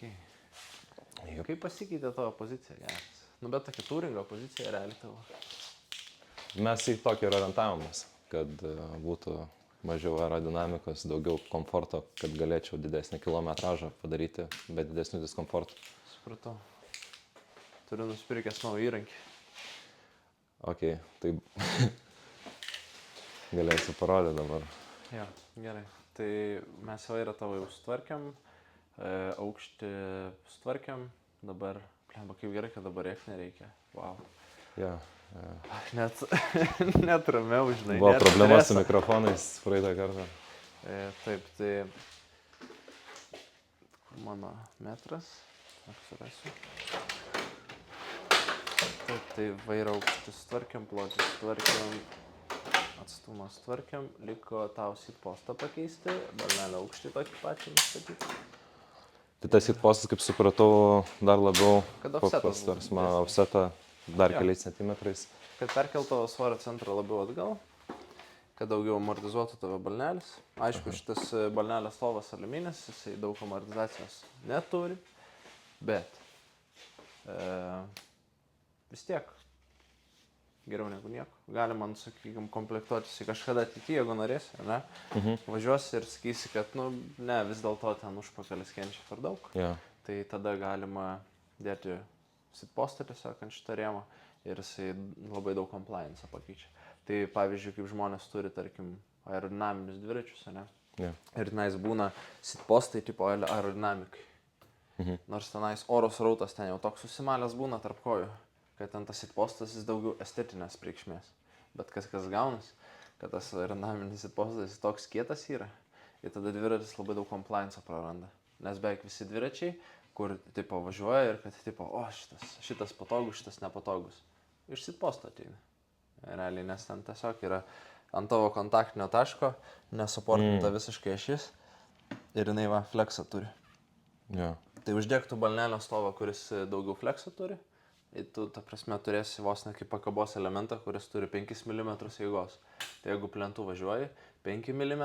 Okay. Jop. Kaip pasikeitė tavo pozicija, geras? Nu, bet tokia turingo pozicija realiai tavo. Mes į tokį ir orientavomės, kad būtų mažiau aerodinamikos, daugiau komforto, kad galėčiau didesnį kilometražą padaryti, be didesnių diskomfortų. Supratau. Turiu nusipirkęs naują įrankį. Ok, tai galėsiu parodyti dabar. Jo, gerai. Tai mes vairą tavo jau sutvarkėm, aukštį sutvarkėm, dabar, plemba, kaip gerai, kad dabar rėk nereikia. Wow. Ja. Net ramiau, žinai. Buvo problema su mikrofonais praeitą kartą. Taip, tai mano metras, aš surasiu. Taip, tai vairo aukštis tvarkiam, plotis tvarkiam, atstumas tvarkiam, liko tau sitpostą pakeisti, balnelio aukštį tokį pačią nustatyti. Tai tas sitpostas, kaip supratau, dar labiau Kad offsetas būtų pastarsma didesnis. offsetą dar Jo. keliais centimetrais. Kad perkeltų svorio centrą labiau atgal, kad daugiau amortizuotų tavo balnelis. Aišku, šitas balnelio stovas aliuminis, jisai daug amortizacijos neturi, bet vis tiek geriau negu nieko. Galima, sakykime, komplektuotis į kažkada ateityje, jeigu norėsi, ne? Važiuosi ir sakysi, kad, ne, vis dėlto ten užpakalis kenčia per daug. Ja. Tai tada galima dėti sitpostą tiesiog ant šitą rėmą ir jisai labai daug compliance pakeičia. Tai pavyzdžiui, kaip žmonės turi, tarkim, aerodinaminius dviračius, ne? Ja. Ir tenais būna sitpostai tipo aerodinamikai. Nors tenais oro srautas ten jau toks susimalęs būna tarp kojų, kad ten tas sitpostas jis daugiau estetinės reikšmės. Bet kas gaunas, kad tas aerodinaminis sitpostas jis toks kietas yra, ir tada dviratis labai daug compliance praranda. Nes beveik visi dviračiai, kur tipo važiuoja ir kad tipo, šitas patogus, šitas nepatogus. Iš sitposto ateina. Realiai, nes ten tiesiog yra ant tavo kontaktinio taško, nesuportinta visiškai ašis ir jinai va fleksą turi. Ja. Tai uždėktų balnelio stovą, kuris daugiau fleksą turi, ir tu, ta prasme, turėsi vos ne kaip pakabos elementą, kuris turi 5 mm jėgos. Tai jeigu plentu važiuoji, 5 mm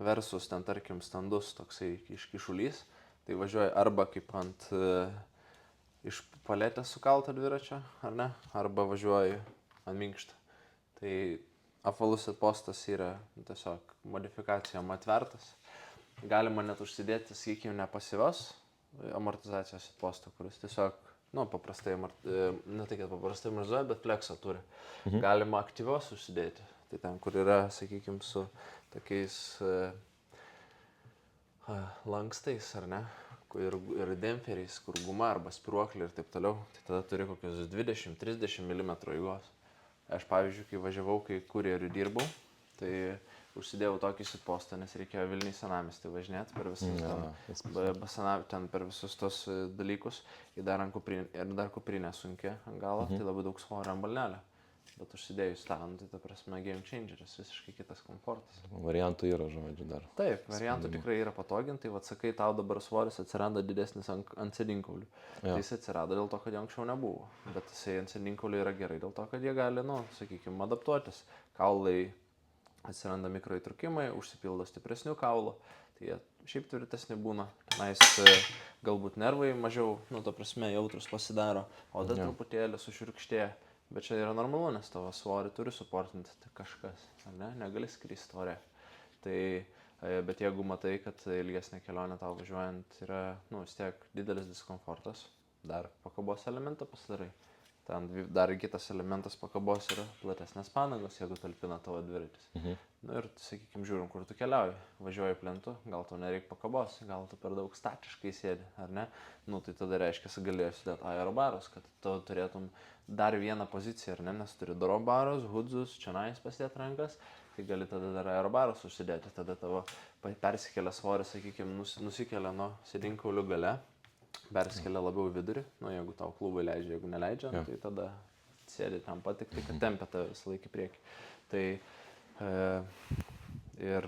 versus ten, tarkim, standus toksai iškišulys, tai važiuoji arba kaip ant iš paletės sukalto dviračio, ar ne, arba važiuoji ant minkštą. Tai apvalus sitpostas yra tiesiog modifikacijom atvertas. Galima net užsidėti, sakykime, nepasyvios amortizacijos sitpostą, kuris tiesiog, paprastai, ne tai, kad paprastai amortizuoja, bet fleksą turi. Galima aktyvios užsidėti. Tai ten, kur yra, sakykime, su tokiais lankstais, ar ne, ir demperiais, kur guma arba spiruoklė ir taip toliau. Tai tada turi kokius 20-30 mm jėgos. Aš, pavyzdžiui, kai važiavau, kai kurjeriu dirbau, tai užsidėjau tokį sitpostą, nes reikėjo Vilniui senamiestį važinėti per visus ten per visus tos dalykus ir dar kuprinė sunkia ant galo, tai labai daug svorio ant balnelio. Bet užsidėjus tą, tai ta prasme game changeris, visiškai kitas komfortas. Variantų yra, žodžiu, dar. Taip, variantų tikrai yra patoginti, tai sakai, tau dabar svoris atsiranda didesnis ant sėdinkaulių. Tai jis atsirado dėl to, kad jo anksčiau nebuvo. Bet jisai ant sėdinkaulių yra gerai dėl to, kad jie gali, sakykime, adaptuotis. Kaulai atsiranda mikroįtrūkimai, užsipildo stipresnių kaulų, tai jie šiaip tvirtesni būna. Tenais galbūt nervai mažiau, ta prasme, jautrus pasidaro, oda truputėlį sušiurkštėja. Bet čia yra normalu, nes tavo svorį turi suportinti kažkas, ar ne? Negali skristi ore. Tai, bet jeigu matai, kad ilgesnė kelionė tau važiuojant yra, vis tiek didelis diskomfortas, dar pakabos elementą pasidarai. Ten dar kitas elementas pakabos yra platesnės padangos, jeigu talpina tavo dviratis. Ir, sakykime, žiūrim, kur tu keliauji. Važiuoji plentu, gal tau nereikia pakabos, gal tu per daug statiškai sėdi, ar ne? Tai tada reiškia, galėjai sudėti aerobarus, kad tu turėtum dar vieną poziciją, ar ne? Nes turi dorobarus, hudzus, čionais pasidėti rankas, tai gali tada dar aerobarus užsidėti. Tada tavo persikelia svoris, sakykime, nusikelia nuo sėdinkaulių gale. Perskelia labiau į vidurį, jeigu tau klubai leidžia, jeigu neleidžia, tai tada sėdi ten patik, tai kad tempia tave visą laiką į priekį. Tai ir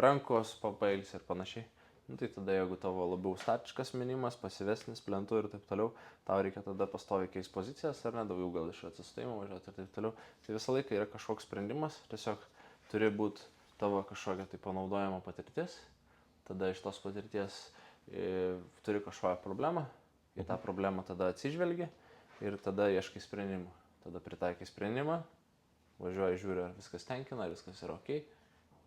rankos papails ir panašiai. Tai tada jeigu tavo labiau statiškas minimas, pasyvesnis, plentu ir taip toliau, tau reikia tada pastoviai keist pozicijas, ar ne, daugiau gal iš atsistojimo važiuoti ir taip toliau. Tai visą laiką yra kažkoks sprendimas, tiesiog turi būti tavo kažkokia tai panaudojama patirtis, tada iš tos patirties turi kažkokią problemą, į tą problemą tada atsižvelgi ir tada ieškai sprendimų. Tada pritaikai sprendimą, važiuoji, žiūri, ar viskas tenkina, ar viskas yra ok.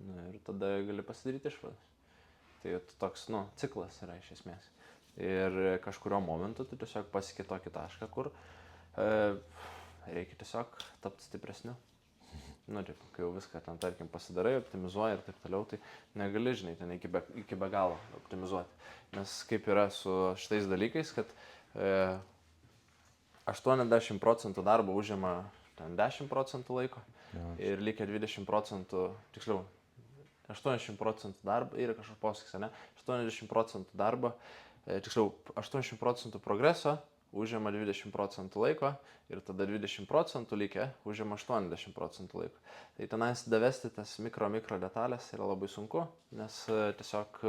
Ir tada gali pasidaryti išvadas. Tai toks, ciklas yra iš esmės. Ir kažkurio momentu tu tiesiog pasieki tokį tašką, kur reikia tiesiog tapti stipresniu. Kai jau viską ten, tarkim, pasidarai, optimizuoji ir taip toliau, tai negali, žinai, ten iki be galo optimizuoti. Nes kaip yra su šitais dalykais, kad 80% darbo užima ten 10% laiko ir likę 20%, tiksliau, 80% darbo, yra kažkoks posakis, ne? 80% darbo, tiksliau, 80% progreso užima 20% laiko ir tada 20% likę užima 80% laiko. Tai tenais davesti tas mikro detalės yra labai sunku, nes tiesiog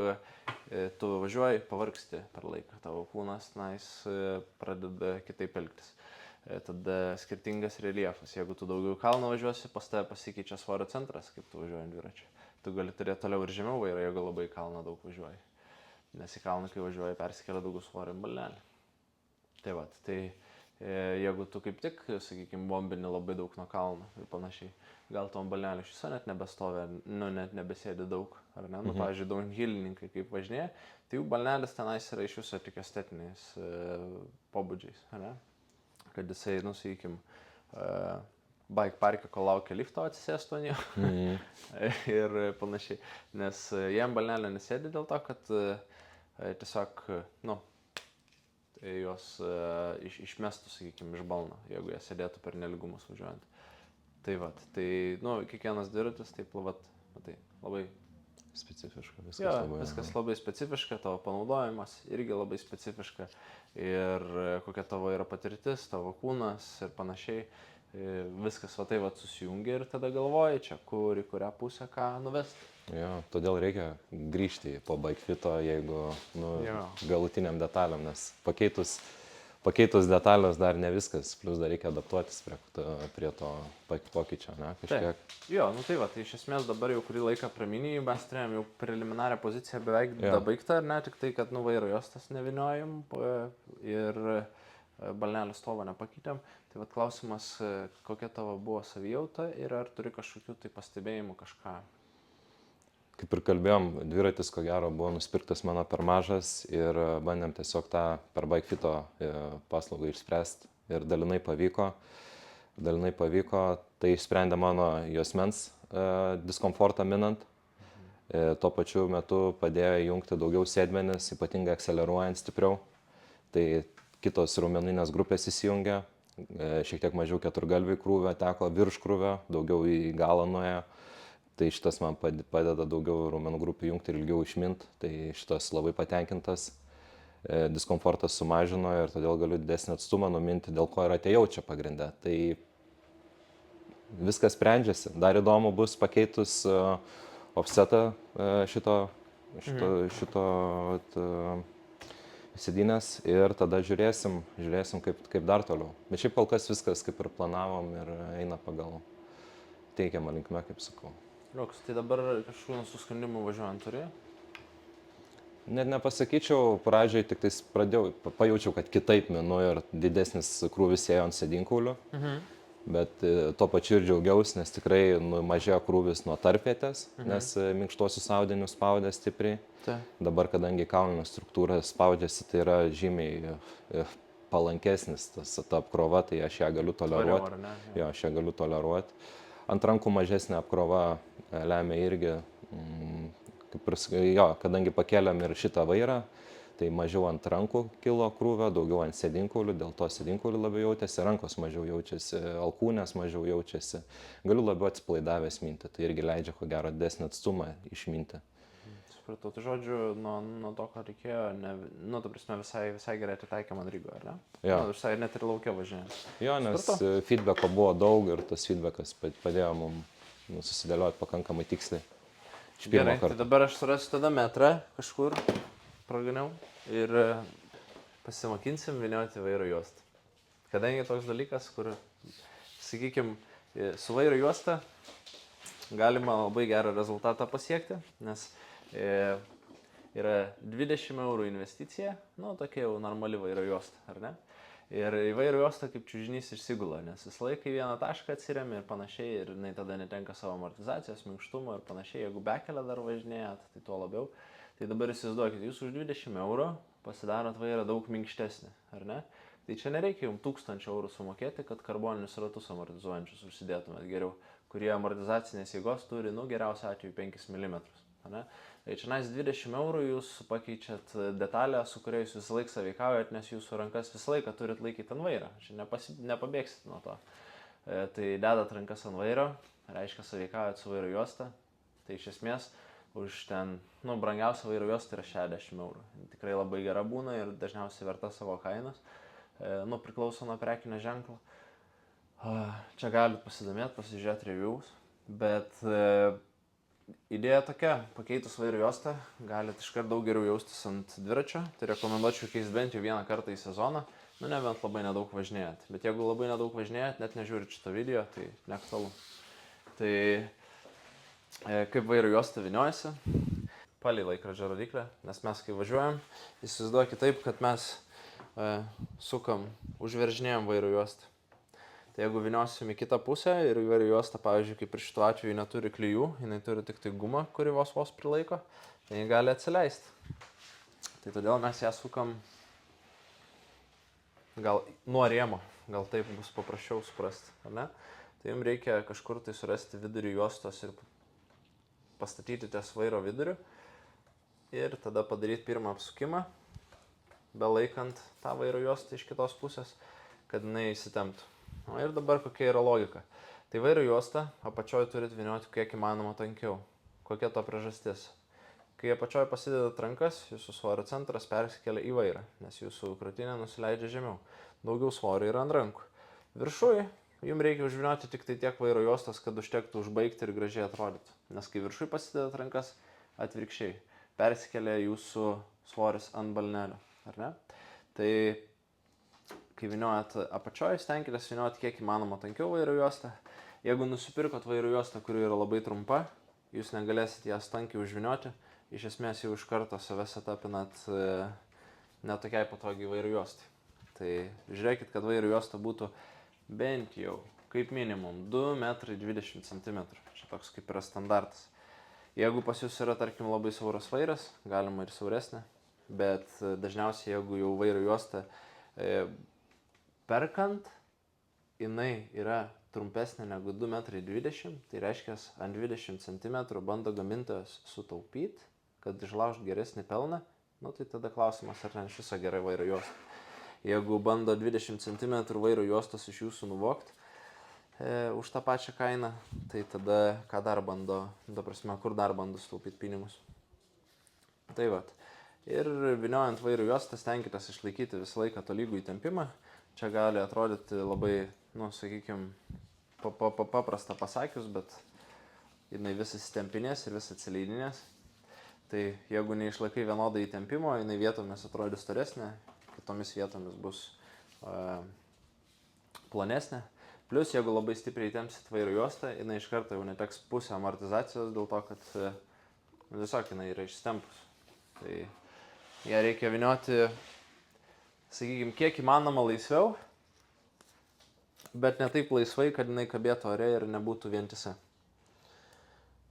tu važiuoji, pavargsti per laiką, tavo kūnas tenais pradeda kitaip elgtis. Tada skirtingas reljefas. Jeigu tu daugiau kalną važiuosi, pas tave pasikeičia svorio centras, kaip tu važiuoji ant dviračio. Tu gali turėti toliau ir žemiau vairą, jeigu labai kalną daug važiuoji. Nes į kalną, kai važiuoji, persikelia daugiau svorio ant balnelį. Tai va, tai jeigu tu kaip tik, sakykime, bombini labai daug nuo kalno ir panašiai, gal tom balnelį iš viso net nebestovi, net nebesėdi daug, ar ne? Pavyzdžiui, downhillininkai kaip važinėja, tai jų balnelis tenais yra iš viso tik estetiniais pobūdžiais, ar ne? Kad jisai, sakykime, bike parke, kol laukia lifto, atsisėstų ant jo ir panašiai. Nes jiem balnelė nesėdi dėl to, kad tiesiog, juos išmestų, sakykime, iš balno, jeigu jie sėdėtų per nelygumus važiuojant. Tai va, tai, kiekvienas dviratis, taip, tai labai specifiška, viskas labai specifiška, tavo panaudojimas irgi labai specifiška ir kokia tavo yra patirtis, tavo kūnas ir panašiai. Viskas tai susijungia ir tada galvoji čia, į kurią pusę ką nuvesti. Jo, todėl reikia grįžti po bikefito, jeigu galutiniam detaliam, nes pakeitus detalės dar ne viskas, plus dar reikia adaptuotis prie to pokyčio, ne, kažkiek. Tai iš esmės dabar jau kurį laiką praminį, mes turėjom jau preliminarią poziciją beveik dabaigtą, ar ne, tik tai, kad vairo juostas nevyniojam ir balnelio stovo nepakeitėm. Tai klausimas, kokia tavo buvo savijauta ir ar turi kažkokių tai pastebėjimų kažką? Kaip ir kalbėjom, dviratis ko gero buvo nusipirktas mano per mažas ir bandėm tiesiog tą per bikefito paslaugą išspręsti ir dalinai pavyko, tai išsprendė mano juosmens diskomfortą minant, tuo pačiu metu padėjo įjungti daugiau sėdmenis, ypatingai akceleruojant stipriau, tai kitos raumeninės grupės įsijungia, šiek tiek mažiau keturgalviai krūvio teko, virš krūvio, daugiau į galą nuėjo. Tai šitas man padeda daugiau raumenų grupių jungti ir ilgiau išminti, tai šitas labai patenkintas, diskomfortas sumažino ir todėl galiu didesnį atstumą numinti, dėl ko ir atėjau čia pagrindę. Tai viskas sprendžiasi. Dar įdomu bus pakeitus offsetą šito sėdynės ir tada žiūrėsim kaip dar toliau. Bet šiaip kol kas viskas kaip ir planavom ir eina pagal teikiamą linkmę, kaip sakau. Liuks, tai dabar kažkokių nusiskundimų važiuojant turi? Net nepasakyčiau, pradžioj tik tais pajaučiau, kad kitaip minu ir didesnis krūvis ėjo ant sėdinkaulių, bet tuo pačiu ir džiaugiausi, nes tikrai mažėjo krūvis nuo tarpvietės, nes minkštuosius audinius spaudė stipriai. Dabar, kadangi kaulinė struktūra spaudžiasi, tai yra žymiai palankesnis ta apkrova, tai aš ją galiu toleruoti. Ant rankų mažesnė apkrova lemia irgi, kadangi pakėlėm ir šitą vairą, tai mažiau ant rankų kilo krūvio, daugiau ant sėdinkaulių, dėl to sėdinkaulių labiau jautėsi, rankos mažiau jaučiasi, alkūnės mažiau jaučiasi, galiu labiau atsipalaidavęs minti, tai irgi leidžia ko gero didesnį atstumą išminti. Supratau, tai žodžiu, nuo to, ko reikėjo, ta prasme visai gerai atitaikė man Rygoje, ar ne? Jo. Visai net ir laukia važiuojant. Jo, nes feedbacko buvo daug ir tas feedbackas padėjo mums susidėlioti pakankamai tiksliai. Gerai, tai dabar aš surasiu tada metrą kažkur, praganiau, ir pasimokinsim vynioti vairo juostą. Kadangi toks dalykas, kur, sakykime, su vairo juosta galima labai gerą rezultatą pasiekti, nes yra 20 eurų investicija, nu, tokia jau normali vairo juosta, ar ne? Ir į vairo juostą kaip čiužinys išsigula, nes visą laiką į vieną tašką atsiremia ir panašiai, ir jinai tada netenka savo amortizacijos, minkštumo ir panašiai. Jeigu bekelę dar važinėjat, tai tuo labiau. Tai dabar įsivaizduokit, jūs už 20 eurų pasidarot vairą daug minkštesnį, ar ne? Tai čia nereikia jums 1000 eurų sumokėti, kad karboninius ratus amortizuojančius užsidėtumėt geriau, kurie amortizacinės jėgos turi, nu, geriausiu atveju 5 mm. Ne? Tai čia 20 eurų jūs pakeičiat detalę, su kuria jūs visą laiką sąveikaujat, nes jūsų rankas visą laiką turit laikyti ant vairo. Čia nepabėgsit nuo to. Tai dedat rankas ant vairo, reiškia sąveikaujat su vairo juosta. Tai iš esmės už ten, nu, brangiausia vairo juosta yra 60 eurų. Tikrai labai gera būna ir dažniausiai verta savo kainos. Nu, priklauso nuo prekinio ženklo. Čia galit pasidomėti, pasižiūrėti reviews, bet idėja tokia, pakeitus vairo juostą, galite iškart daug geriau jaustis ant dviračio, tai rekomenduočiau keisti bent jau vieną kartą į sezoną, nu nebent labai nedaug važinėjat, bet jeigu labai nedaug važinėjat, net nežiūrit šito video, tai neaktualu. Tai kaip vairo juosta vyniojasi, palei laikrodžio rodyklę, nes mes kai važiuojam, įsivaizduokit taip, kad mes sukam, užveržinėjam vairo juostą. Tai jeigu vyniosim į kitą pusę ir vairo juosta, pavyzdžiui, kaip ir šituo atveju neturi klijų, jinai turi tik tai gumą, kuri vos prilaiko, tai jinai gali atsileisti. Tai todėl mes ją sukam gal nuo rėmo, gal taip bus paprasčiau suprasti, ar ne? Tai jums reikia kažkur tai surasti vidurį juostos ir pastatyti ties vairo viduriu ir tada padaryti pirmą apsukimą, belaikant tą vairo juostą iš kitos pusės, kad jinai įsitemptų. Ir dabar kokia yra logika. Tai vairo juostą apačioj turit vynioti kiek įmanoma tankiau. Kokia to priežastis? Kai apačioj pasidedat rankas, jūsų svorio centras persikelia į vairą, nes jūsų krūtinė nusileidžia žemiau. Daugiau svorio yra ant rankų. Viršuj jums reikia užvynioti tik tai tiek vairo juostos, kad užtektų užbaigti ir gražiai atrodytų. Nes kai viršuj pasidedat rankas, atvirkščiai persikelia jūsų svoris ant balnelio, ar ne? Tai kai vyniojat apačioj, stenkitės vynioti kiek įmanoma tankiau vairo juostą. Jeigu nusipirkot vairo juostą, kuri yra labai trumpa, jūs negalėsit ją tankiai užvynioti, iš esmės jau iš karto save setapinat netokiai patogiai vairo juostai. Tai žiūrėkit, kad vairo juosta būtų bent jau, kaip minimum, 2,20 cm. Čia toks kaip yra standartas. Jeigu pas jūs yra, tarkim, labai siauras vairas, galima ir siauresnė, bet dažniausiai, jeigu jau vairo juosta perkant, jinai yra trumpesnė negu 2,20 m, tai reiškia, ant 20 cm bando gamintojas sutaupyti, kad išlaužt geresnį pelną, nu tai tada klausimas, ar ten iš viso gerai vairo juosta. Jeigu bando 20 cm vairo juostos iš jūsų nuvokti už tą pačią kainą, tai tada ką dar bando, kur dar bando sutaupyti pinigus. Tai vat. Ir vyniojant vairo juostą stenkitės išlaikyti visą laiką tolygų įtempimą. Čia gali atrodyti labai, nu, sakykime, paprasta pasakius, bet jinai vis įsitempinės ir vis atsileidinės. Tai jeigu neišlaikai vienodai įtempimo, jinai vietomis atrodys storesnė, kitomis vietomis bus plonesnė. Plus, jeigu labai stipriai įtempsit vairo juostą, jinai iš karto jau neteks pusę amortizacijos dėl to, kad tiesiog jinai yra išstempus. Tai ją reikia vynioti, sakykime, kiek įmanoma laisviau, bet ne taip laisvai, kad jinai kabėtų ore ir nebūtų vientisa.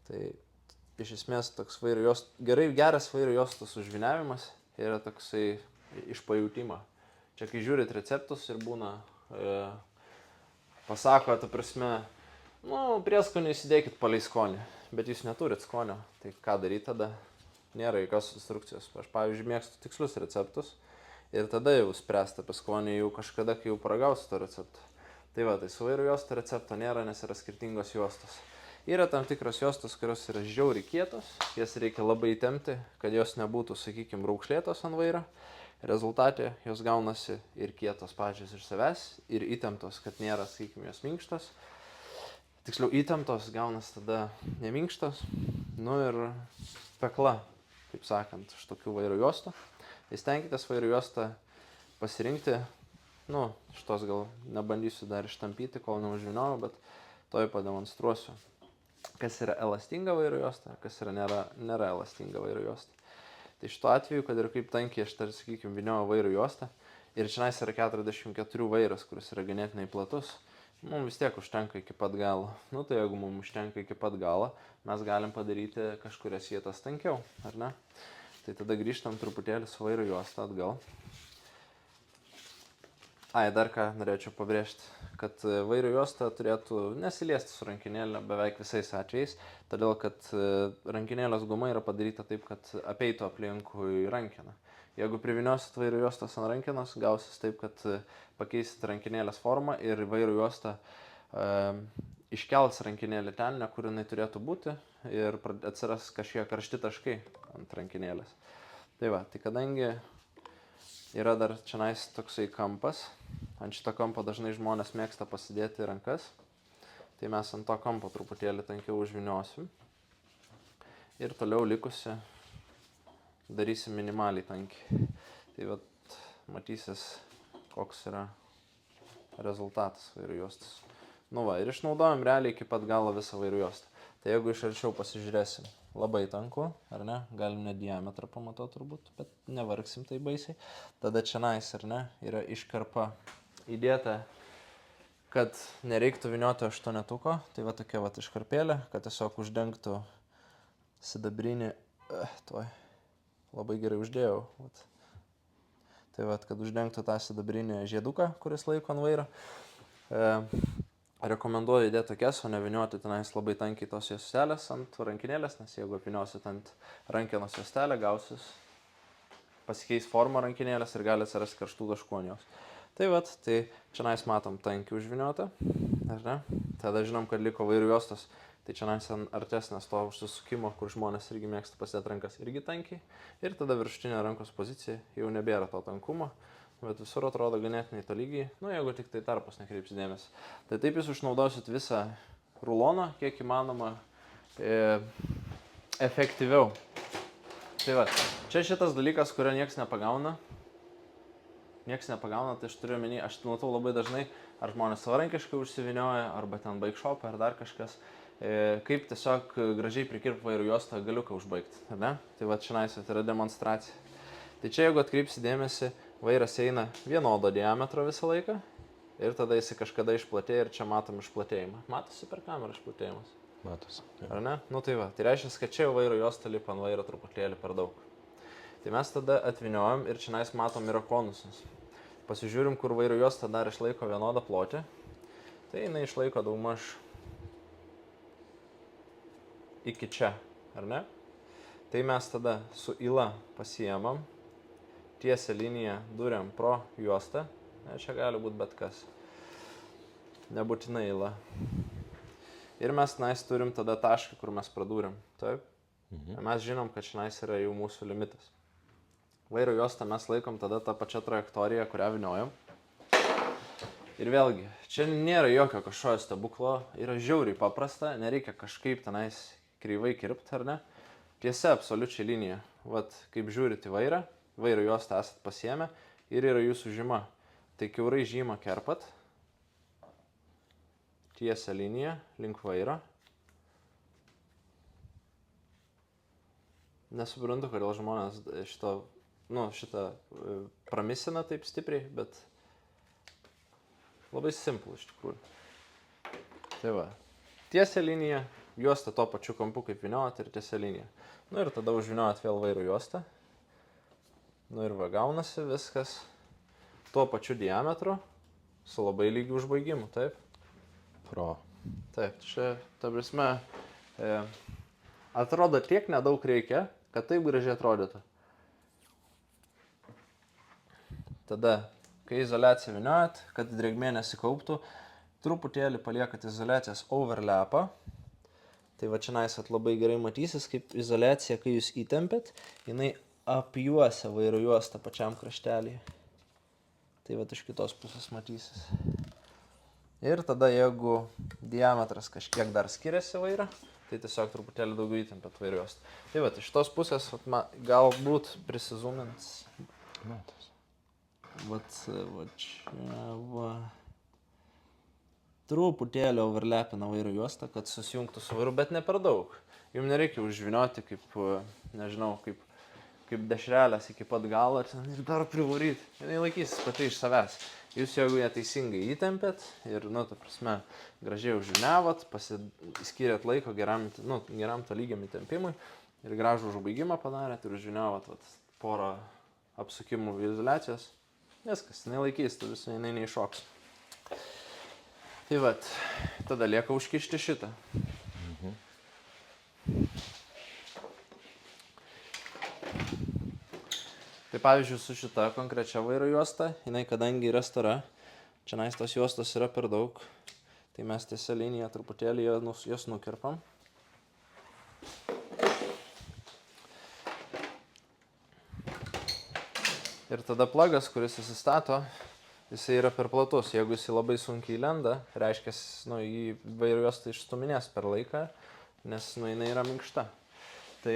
Tai iš esmės toks geras vairo juostos užvyniavimas yra toksai iš pajūtimo. Čia kai žiūrit receptus ir būna, pasako, ta prasme, nu, prieskonį įsidėkit palei skonį, bet jūs neturit skonio, tai ką daryti tada? Nėra jokios instrukcijos. Aš, pavyzdžiui, mėgstu tikslius receptus ir tada jau spręsti apie skonį jau kažkada, kai jau paragausiu to receptą. Tai va, tai su vairo juosta recepto nėra, nes yra skirtingos juostos. Yra tam tikros juostos, kurios yra žiauriai kietos, jas reikia labai įtempti, kad jos nebūtų, sakykime, raukšlėtos ant vairo. Rezultate jos gaunasi ir kietos pačios iš savęs, ir įtemptos, kad nėra, sakykime, jos minkštos. Tiksliau, įtemptos gaunasi tada neminkštos, nu ir pekla, kaip sakant, iš tokių vairo juostų. Tai stenkitės vairo juostą pasirinkti, nu, šitos gal nebandysiu dar ištampyti, kol neužvyniojau, bet toj pademonstruosiu, kas yra elastinga vairo juosta, kas yra nėra elastinga vairo juosta. Tai šituo atveju, kad ir kaip tankiai aš tarsi, sakykime, vynioju vairo juostą ir čia yra 44 vairas, kuris yra ganėtinai platus, mums vis tiek užtenka iki pat galo. Nu tai jeigu mums užtenka iki pat galo, mes galim padaryti kažkurias vietas tankiau, ar ne? Tai tada grįžtam truputėlį su vairo juosta atgal. Dar ką norėčiau pabrėžti, kad vairo juosta turėtų nesiliesti su rankinėlė beveik visais atvejais, todėl kad rankinėlės guma yra padaryta taip, kad apeitų aplinkui rankeną. Jeigu priviniosit vairo juostos ant rankenos, gausis taip, kad pakeisit rankinėlės formą ir vairo juosta iškels rankinėlį ten, kur jinai turėtų būti ir atsiras kažkiek karšti taškai ant rankinėlės. Tai va, tai kadangi yra dar čia toksai kampas, ant šito kampo dažnai žmonės mėgsta pasidėti rankas, tai mes ant to kampo truputėlį tankiau užviniosim ir toliau likusi darysim minimaliai tankiai. Tai vat matysis, koks yra rezultatas vairo juostos. Nu va, ir išnaudojam realiai iki pat galo visą vairo juostą. Tai jeigu iš arčiau pasižiūrėsim, labai tanku, ar ne? Galim net diametrą pamatuoti turbūt, bet nevargsim tai baisiai. Tada čia ar ne, yra iškarpa įdėta, kad nereiktų vynioti aštuonetuko. Tai va tokia va iškarpėlė, kad tiesiog uždengtų sidabrinį, labai gerai uždėjau. Vat. Tai va, kad uždengtų tą sidabrinį žieduką, kuris laiko ant vairo. Rekomenduoju įdėti tokias, o ne vynioti tenais labai tankiai tos juostelės ant rankinėlės, nes jeigu apvyniosit ant rankenos juostelę, gausis, pasikeis forma rankinėlės ir gali atsirasti karštų taškų ant jos. Tai vat, tai čia matom tankiai užvyniotą, ar ne? Tada žinom, kad liko vairo juostos, tai čia artesnės to užsisukimo, kur žmonės irgi mėgsta pasidėti rankas irgi tankiai. Ir tada viršutinė rankos pozicija jau nebėra to tankumo. Bet visur atrodo ganėtinai tolygiai, jeigu tik tai tarpus nekreipsi dėmesį. Tai taip jūs išnaudosit visą ruloną, kiek įmanoma efektyviau. Tai va, čia šitas dalykas, kurio nieks nepagauna. Nieks nepagauna, tai aš turiu omeny, aš matau labai dažnai, ar žmonės savarankiškai užsivinioja, arba ten bike shop, ar dar kažkas, kaip tiesiog gražiai prikirpt vairo juostą galiuką užbaigti, ar ne? Tai va, čia yra demonstracija. Tai čia jeigu atkreipsi dėmesį, vairas eina vienodo diametro visą laiką ir tada jis kažkada išplatėja ir čia matom išplatėjimą. Matosi per kamerą išplatėjimas? Matosi. Ar ne? Nu tai va, tai reiškia, kad čia jau vairo juosta lipa ant vairo truputėlį per daug. Tai mes tada atviniojam ir čia matom yra konusus. Pasižiūrim, kur vairo juosta dar išlaiko vienodą plotį. Tai jinai išlaiko daugmaž iki čia, ar ne? Tai mes tada su yla pasiemam. Tiesią liniją duriam pro juostą, čia gali būti bet kas, nebūtinai yla. Ir mes turim tada tašką, kur mes pradūrim, taip? Mes žinom, kad čia yra jau mūsų limitas. Vairo juostą mes laikom tada tą pačią trajektoriją, kurią vyniojam. Ir vėlgi, čia nėra jokio kažkokio stebuklo, yra žiauriai paprasta, nereikia kažkaip tenais kreivai kirpti, ar ne? Tiesia absoliučiai linija, vat kaip žiūrit į vairą. Vairo juostą esat pasiėmę ir yra jūsų žyma. Tai kiaurai žymą kerpat, tiesią liniją link vairo. Nesuprantu, kodėl žmonės šitą pramisina taip stipriai, bet labai simplu iš tikrųjų. Tai va, tiesią liniją, juostą to pačiu kampu kaip vyniojat ir tiesią liniją. Ir tada užvyniojat vėl vairo juostą. Ir va, gaunasi viskas tuo pačiu diametru, su labai lygiu užbaigimu, taip? Taip, čia, ta prasme, atrodo tiek nedaug reikia, kad taip gražiai atrodytų. Tada, kai izoliaciją vyniojat, kad drėgmė nesikauptų, truputėlį paliekat izoliacijos overlapą. Tai va, čia labai gerai matysis, kaip izoliacija, kai jūs įtempėt, jinai apjuosia vairo juostą pačiam kraštelį. Tai va, iš kitos pusės matysis. Ir tada, jeigu diametras kažkiek dar skiriasi vairą, tai tiesiog truputėlį daugiau įtempėt vairo juostą. Tai va, iš tos pusės galbūt prisizumins. Va čia va. Truputėlį overlapina vairo juostą, kad susijungtų su vairu, bet ne per daug. Jums nereikia užvynioti kaip, nežinau, kaip kaip dešrelės iki pat galo ir dar privaryti. Jis laikysis pati iš savęs. Jūs jeigu ją teisingai įtempėt ir, ta prasme, gražiai užžiniavot, skyrėt laiko geram tolygiam įtempimui ir gražų užbaigimą padarėt ir užžiniavot porą apsukimų izoliacijos, viskas, jinai laikys, tu visą jinai neiššoks. Tai tada lieka užkišti šitą. Tai pavyzdžiui, su šita konkrečia vairo juosta, jinai kadangi yra stora, čia tos juostos yra per daug, tai mes tiesią liniją truputėlį jos nukirpam. Ir tada plagas, kuris įsistato, jisai yra per platus. Jeigu jisai labai sunkiai lenda, reiškia, į vairo juostą išstuminės per laiką, nes jinai yra minkšta. Tai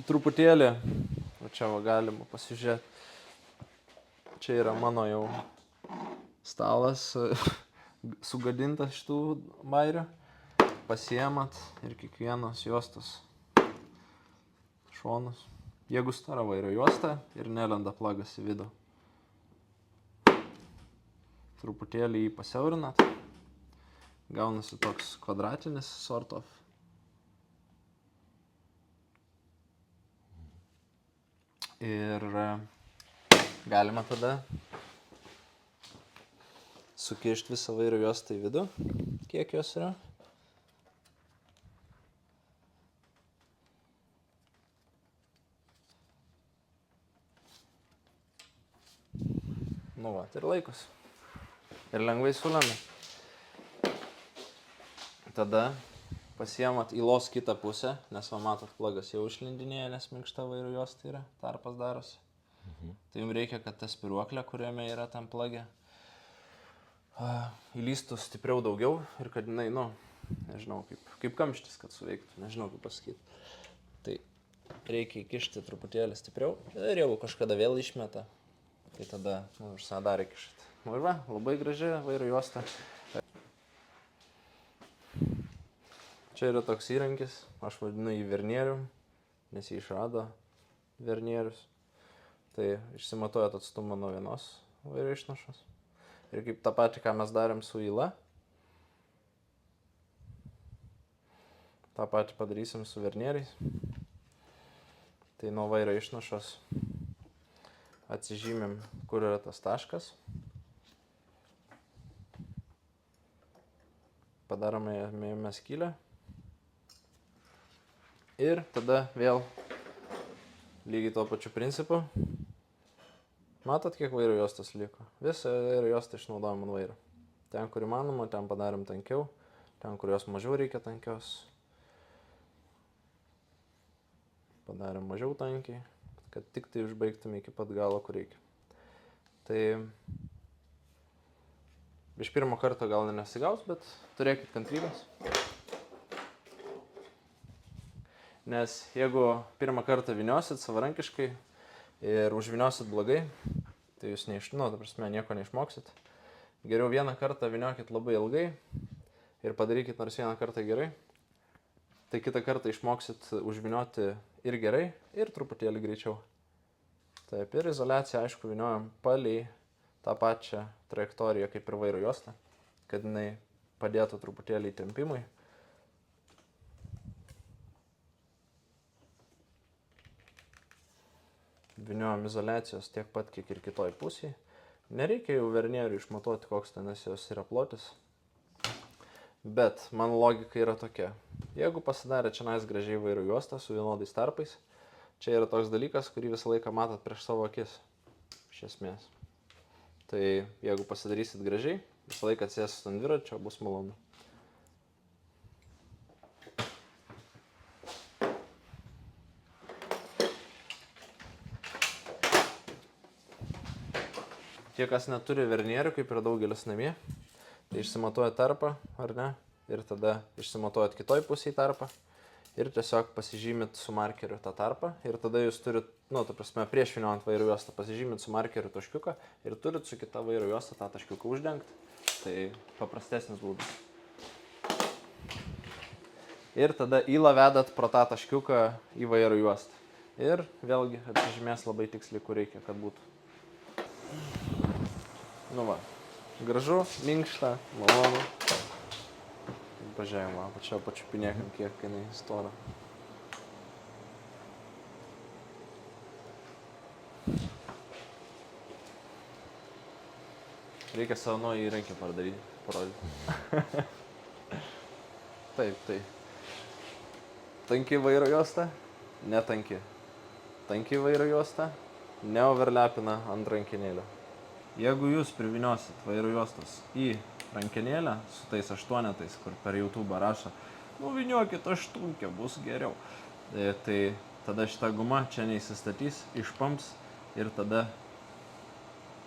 truputėlį, čia galima pasižiūrėti, čia yra mano jau stalas sugadintas šitų vairių. Pasiemat ir kiekvienos juostos šonus. Jeigu stora vairo juosta ir nelenda plagas į vidų, truputėlį jį pasiaurinat, gaunasi toks kvadratinis sort of. Ir galima tada sukišti visą vairo juostą į vidų, kiek jos yra. Ir laikos. Ir lengvai sulenda. Tada pasiemat įlos kitą pusę, nes matot, plagas jau išlindinėja, nes minkšta vairo juosta yra, tarpas darosi. Tai jums reikia, kad ta spiruoklė, kuriame yra tam plage, įlystų stipriau daugiau ir kad jinai, nežinau, kaip kamštis, kad suveiktų, nežinau kaip pasakyti. Tai reikia įkišti truputėlį stipriau ir jau kažkada vėl išmeta, tai tada visą dar įkišti. Ir labai graži vairo juosta. Čia yra toks įrankis, aš vadinu jį vernierium, nes jį išrado vernierius. Tai išsimatuojat atstumą nuo vienos vairo išnašos. Ir kaip tą patį, ką mes darėm su yla, tą patį padarysim su vernieriais. Tai nuo vairo išnašos atsižymim, kur yra tas taškas. Padarome jame skylę. Ir tada vėl lygiai tuo pačiu principu. Matot, kiek vairo juostos liko? Visą vairo juostą išnaudojam ant vairo. Ten, kur įmanoma, ten padarėm tankiau. Ten, kur jos mažiau reikia tankios, padarėm mažiau tankiai, kad tik tai užbaigtume iki pat galo, kur reikia. Tai iš pirmo karto gal nesigaus, bet turėkit kantrybės. Nes jeigu pirmą kartą vyniosit savarankiškai ir užvyniosit blogai, tai jūs nieko neišmoksit. Geriau vieną kartą vyniokit labai ilgai ir padarykit nors vieną kartą gerai. Tai kitą kartą išmoksit užvynioti ir gerai, ir truputėlį greičiau. Taip, ir izoliaciją, aišku, vyniojam palei tą pačią trajektoriją kaip ir vairo juosta, kad jinai padėtų truputėlį įtempimui. Vyniojam izoliacijos tiek pat, kiek ir kitoj pusėje. Nereikia jau vernierių išmatuoti, koks tenais jos yra plotis. Bet mano logika yra tokia. Jeigu pasidarė čia gražiai vairo juostą su vienodais tarpais, čia yra toks dalykas, kurį visą laiką matot prieš savo akis. Iš esmės. Tai jeigu pasidarysit gražiai, visą laiką atsėsit ant dviračio, bus malonu. Tie, kas neturi vernierių, kaip ir daugelis namie, tai išsimatuojat tarpą, ar ne, ir tada išsimatuojat kitoj pusėj tarpą ir tiesiog pasižymit su markeriu tą tarpą ir tada jūs turit, prieš vyniojant vairo juostą pasižymit su markeriu taškiuką ir turit su kita vairo juosta tą taškiuką uždengti. Tai paprastesnis būdas. Ir tada ylą vedat pro tą taškiuką į vairo juostą. Ir vėlgi apsižymės labai tiksliai, kur reikia, kad būtų. Nu va, gražu, minkšta, malonu. Pažiūrėjom, va, čia pačiupinėkam, kiek jinai stora. Reikia savo naują įrankį parodyti. Taip, tai. Tanki vairo juosta, netanki. Tanki vairo juosta, neoverlepina ant rankenėlio. Jeigu jūs priviniosit vairo juostos į rankenėlę su tais 8, kur per YouTube rašo, nuviniokit 8, bus geriau. Tai tada šita guma čia neįsistatys, išpams ir tada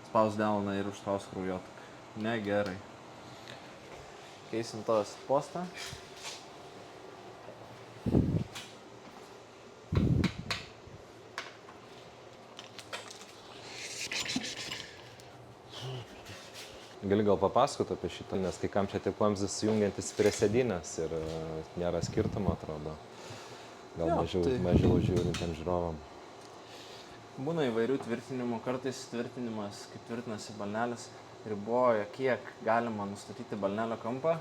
spaus delną ir užspaus kraujotaką. Negerai. Keisim tavo postą. Gali gal papasakoti apie šitą, nes kai kam čia tik vamzdis jungiantis prie sėdynės ir nėra skirtumo, atrodo. Gal mažiau žiūrintiem žiūrovam. Būna įvairių tvirtinimų, kartais tvirtinimas, kaip tvirtinasi balnelis, riboja, kiek galima nustatyti balnelio kampą.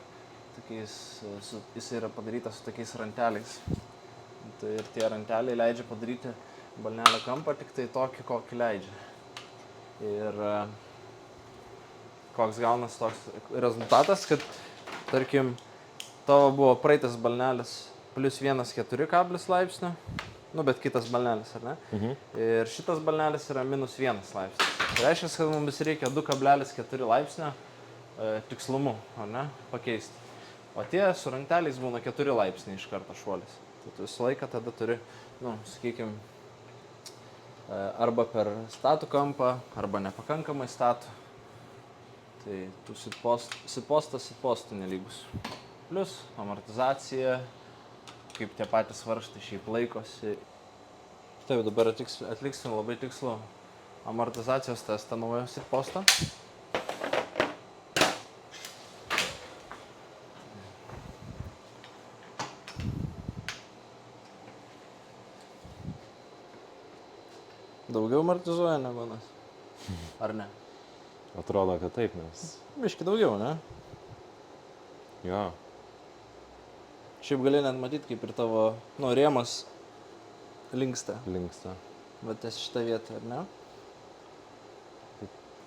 Jis yra padarytas su tokiais ranteliais. Ir tie ranteliai leidžia padaryti balnelio kampą tik tai tokį, kokį leidžia. Ir koks gaunas toks rezultatas, kad, tarkim, tavo buvo praeitas balnelis plus 1,4 kablis laipsnio, nu, bet kitas balnelis, ar ne? Ir šitas balnelis yra minus 1 laipsnio. Tai reiškia, kad mums reikia 2,4 laipsnio tikslumu, ar ne, pakeisti. O tie su ranteliais būna 4 laipsniai iš karto šuolis. Tai tu visą laiką tada turi, nu, sakykim, arba per statų kampą, arba nepakankamai statų. Tai tu sitpostų nelygus. Plius amortizacija, kaip tie patys varžtai šiaip laikosi. Taip, dabar atliksim labai tikslų amortizacijos testą naujo sitposto. Daugiau amortizuoja negu anas? Ar ne? Atrodo, kad taip, nes... Biški daugiau, ne? Jo. Šiaip gali net matyti, kaip ir tavo, nu, rėmas linksta. Bet ties šitą vietą, ar ne?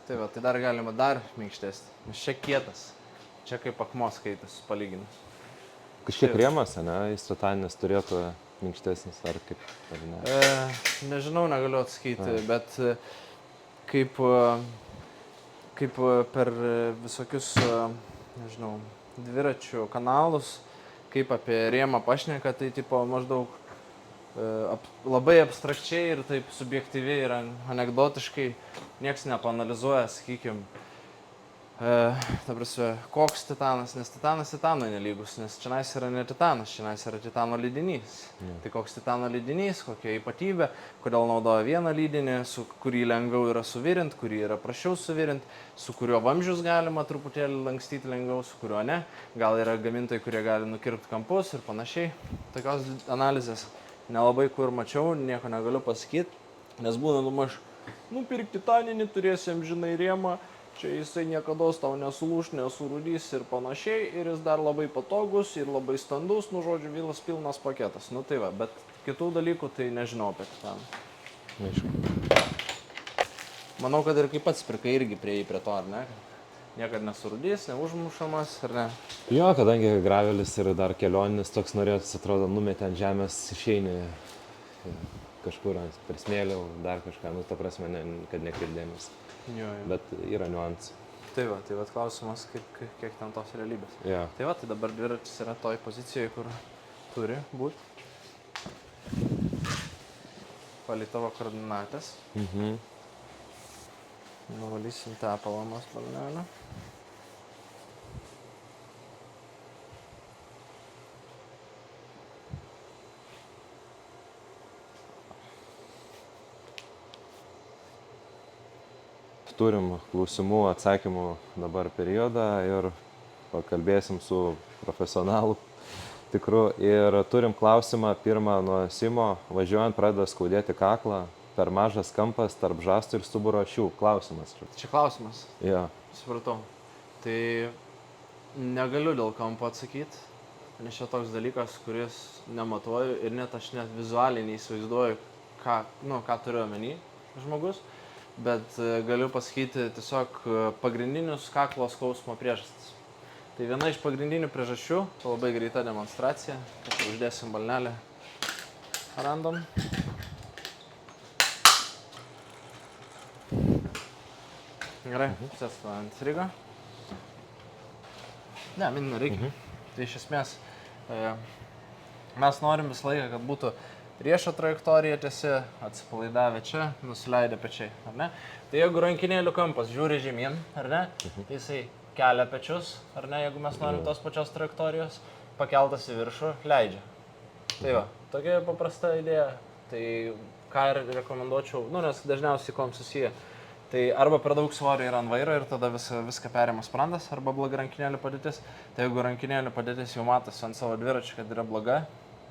Tai va, tai dar galima dar minkštesnį. Nes čia kietas. Čia kaip akmuo skaitas, palyginus. Kažkiek rėmas, ne? Jis totalinis turėtų minkštesnis, ar kaip, ar ne? Nežinau, negaliu atsakyti, bet kaip per visokius, nežinau, dviračių kanalus, kaip apie rėmą pašneka, tai tipo maždaug labai abstrakčiai ir taip subjektyviai ir anekdotiškai nieks nepaanalizuoja, sakykim, ta prasme, koks titanas, nes titanas titanui nelygus, nes čionais yra ne titanas, čionais yra titano lydinys. Tai koks titano lydinys, kokia ypatybė, kodėl naudoja vieną lydinį, su kurį lengviau yra suvirint, kurį yra prašiau suvirint, su kuriuo vamzdžius galima truputėlį lankstyti lengviau, su kuriuo ne. Gal yra gamintojai, kurie gali nukirpti kampus ir panašiai. Tokios analizės nelabai kur mačiau, nieko negaliu pasakyti, nes būna nupirk titaninį, turėsi amžinai rėmą. Čia jisai niekados tau nesulūš, nesurūdys ir panašiai, ir jis dar labai patogus ir labai standus, nu žodžiu, vilas pilnas paketas. Nu tai va, bet kitų dalykų tai nežinau apie titaną. Manau, kad ir kaip pats pirkai irgi prieėjai prie to, ar ne? Niekad nesurūdys, neužmušamas, ar ne? Jo, kadangi gravelis yra dar kelioninis, toks norėtus, atrodo, numetė ant žemės, išeini kažkur per smėlį, dar kažką, nu ta prasme, kad nekreipdėmės. Jo. Bet yra niuansų. Tai va klausimas, kiek ten tos realybės. Ja. Tai va, tai dabar dviratis yra toj pozicijoje, kur turi būti. Palei tavo koordinatės. Nuvalysim tepalą nuo spalnelio. Turim klausimų, atsakymų dabar periodą ir pakalbėsim su profesionalu Tikrų. Ir turim klausimą pirmą nuo Simo. Važiuojant pradeda skaudėti kaklą, per mažas kampas tarp žastų ir stuburo ašių. Klausimas. Čia klausimas. Jo. Supratau. Tai negaliu dėl kampo atsakyti, nes čia toks dalykas, kuris nematuoju ir net aš net vizualiai neįsivaizduoju, ką turiu omeny žmogus, bet galiu pasakyti tiesiog pagrindinius kaklo skausmo priežastis. Tai viena iš pagrindinių priežasčių, labai greita demonstracija, kad uždėsim balnelę random. Gerai, sėsta ant rygo. Ne, min nereikia. Tai iš esmės mes norim visą laiką, kad būtų riešo trajektorija tiesi, atsipalaidavę čia, nusileidę pečiai, ar ne? Tai jeigu rankinėlių kampas žiūri žemyn, ar ne, tai jisai kelia pečius, ar ne, jeigu mes norim tos pačios trajektorijos, pakeltas į viršų, leidžia. Tai va, tokia paprasta idėja. Tai ką ir rekomenduočiau, nes dažniausiai kuom susiję. Tai arba per daug svorio yra ant vairo ir tada viską perima sprandas, arba bloga rankinėlių padėtis. Tai jeigu rankinėlių padėtis jau matosi ant savo dviračio, kad yra bloga,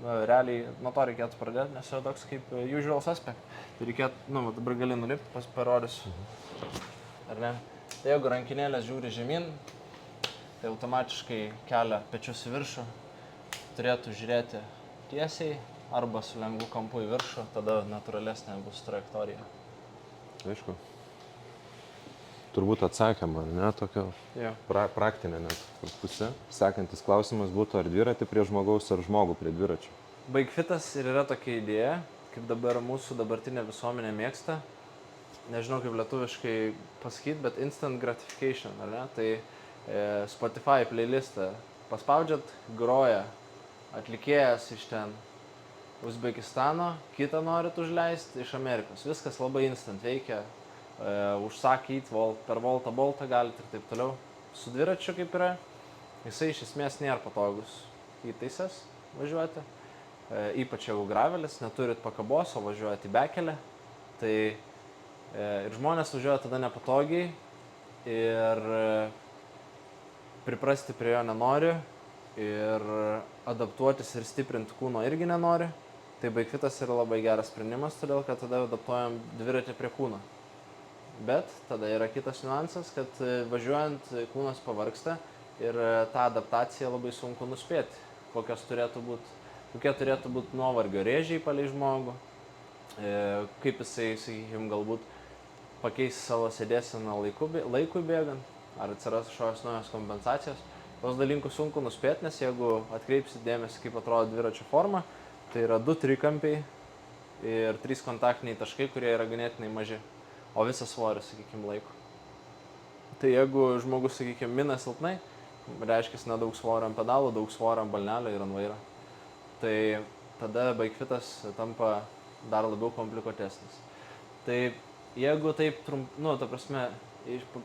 realiai nuo to reikėtų pradėti, nes yra toks kaip usual suspect. Tai reikėtų, dabar gali nulipti, parodysiu. Ar ne? Tai jeigu rankinėlės žiūri žemyn, tai automatiškai kelia pečius į viršų, turėtų žiūrėti tiesiai arba su lengvu kampu į viršų, tada natūralesnė bus trajektorija. Aišku. Turbūt atsakėm, ne, tokio praktinė net pusė. Sekantis klausimas būtų, ar dviratį prie žmogaus, ar žmogų prie dviračio. Bikefitas ir yra tokia idėja, kaip dabar mūsų dabartinė visuomenė mėgsta. Nežinau, kaip lietuviškai pasakyti, bet instant gratification, ar ne? Tai Spotify playlistą paspaudžiat, groja atlikėjas iš ten Uzbekistano, kitą norit užleisti iš Amerikos. Viskas labai instant veikia. Užsakyti per Voltą Boltą galite ir taip toliau. Su dviračiu kaip yra, jisai iš esmės nėra patogus įtaisas važiuoti. Ypač jeigu gravelis, neturit pakabos, o važiuojat į bekelę. Tai ir žmonės važiuoja tada nepatogiai ir priprasti prie jo nenori ir adaptuotis ir stiprinti kūno irgi nenori. Tai Bikefitas yra labai geras sprendimas, todėl kad tada adaptuojam dviratį prie kūno. Bet tada yra kitas niuansas, kad važiuojant kūnas pavargsta ir tą adaptaciją labai sunku nuspėti, kokie turėtų būti nuovargio rėžiai palei žmogų, kaip jisai, sakykime, galbūt pakeis savo sėdėseną laikui bėgant, ar atsiras kažkokios naujos kompensacijos. Tos dalykus sunku nuspėti, nes jeigu atkreipsit dėmesį, kaip atrodo dviračio forma, tai yra 2 trikampiai ir 3 kontaktiniai taškai, kurie yra ganėtinai maži. O visas svoris, sakykime, laiko. Tai jeigu žmogus, sakykime, mina silpnai, reiškia nedaug svorio ant pedalų, daug svorio ant balnelio ir ant vairo. Tai tada Bikefitas tampa dar labiau komplikuotesnis. Tai jeigu taip